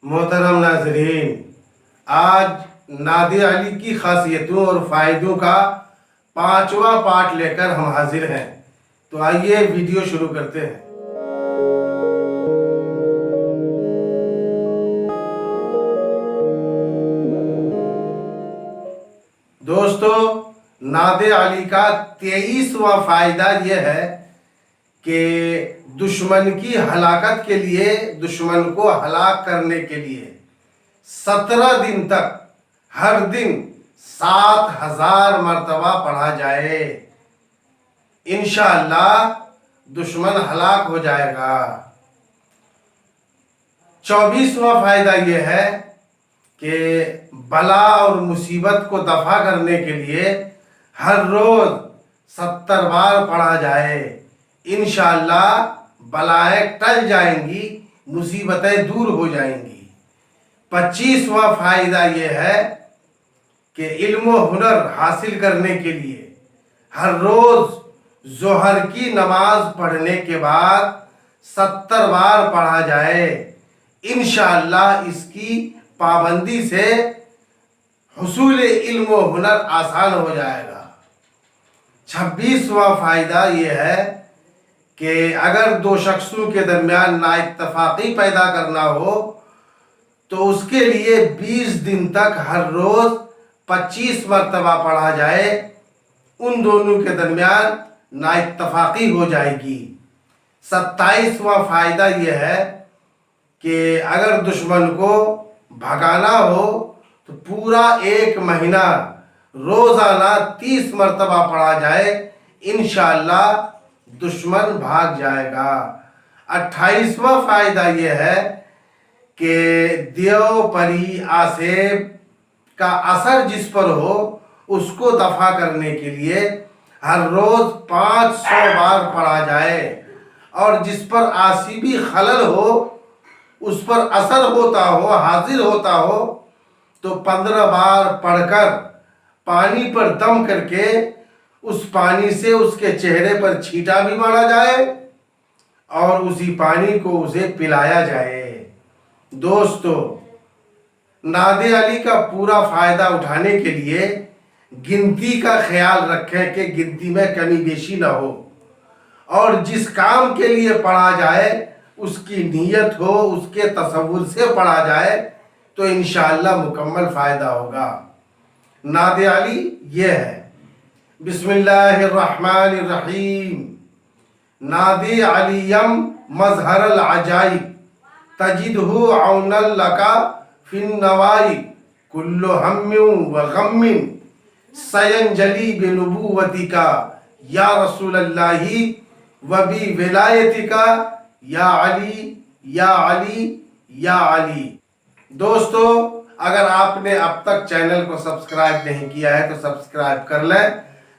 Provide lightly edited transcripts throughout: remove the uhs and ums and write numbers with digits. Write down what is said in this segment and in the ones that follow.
मोहतरम नाज़रीन, आज नादे अली की खासियतों और फ़ायदों का 5वां पार्ट लेकर हम हाजिर हैं। तो आइए वीडियो शुरू करते हैं। दोस्तों, नादे अली का 23वां फ़ायदा यह है कि दुश्मन की हलाकत के लिए, दुश्मन को हलाक करने के लिए 17 दिन तक हर दिन 7000 मरतबा पढ़ा जाए। इंशाअल्लाह दुश्मन हलाक हो जाएगा। 24वां फायदा यह है कि बला और मुसीबत को दफा करने के लिए हर रोज 70 बार पढ़ा जाए। इंशाअल्लाह बलाएं टल जाएंगी, मुसीबतें दूर हो जाएंगी। 25वां फायदा यह है कि इल्म व हुनर हासिल करने के लिए हर रोज जोहर की नमाज पढ़ने के बाद 70 बार पढ़ा जाए। इंशाअल्लाह इसकी पाबंदी से हुसूल इल्म व हुनर आसान हो जाएगा। 26वां फायदा यह है कि अगर दो शख्सों के दरमियान नाइत्तफाकी पैदा करना हो तो उसके लिए 20 दिन तक हर रोज 25 मरतबा पढ़ा जाए। उन दोनों के दरमियान नाइत्तफाकी हो जाएगी। 27वां फायदा यह है कि अगर दुश्मन को भगाना हो तो पूरा 1 महीना रोजाना 30 मरतबा पढ़ा जाए। इंशाअल्लाह दुश्मन भाग जाएगा। 28वां फायदा यह है कि देव परी आसेब का असर जिस पर हो उसको दफा करने के लिए हर रोज 500 बार पढ़ा जाए, और जिस पर आसिबी खलल हो, उस पर असर होता हो, हाजिर होता हो, तो 15 बार पढ़कर पानी पर दम करके उस पानी से उसके चेहरे पर छींटा भी मारा जाए और उसी पानी को उसे पिलाया जाए। दोस्तों, नादे अली का पूरा फायदा उठाने के लिए गिनती का ख्याल रखें कि गिनती में कमी बेशी ना हो, और जिस काम के लिए पढ़ा जाए उसकी नीयत हो, उसके तसव्वुर से पढ़ा जाए तो इंशाअल्लाह मुकम्मल फायदा होगा। नादे अली ये है। बिस्मिल्लाहिर्रहमानिर्रहीम। नादे अलियम मजहरल अजाइब तजिदहु औनल लका फिन नवाई कुल्लु हम्मिन व गम्मिन सयंजली बिनुबुव्वतिका या रसूलल्लाही व बि विलायतिका या अली या अली या अली। दोस्तों, अगर आपने अब तक चैनल को सब्सक्राइब नहीं किया है तो सब्सक्राइब कर लें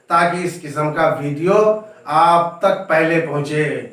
ताकि इस किस्म का वीडियो आप तक पहले पहुंचे।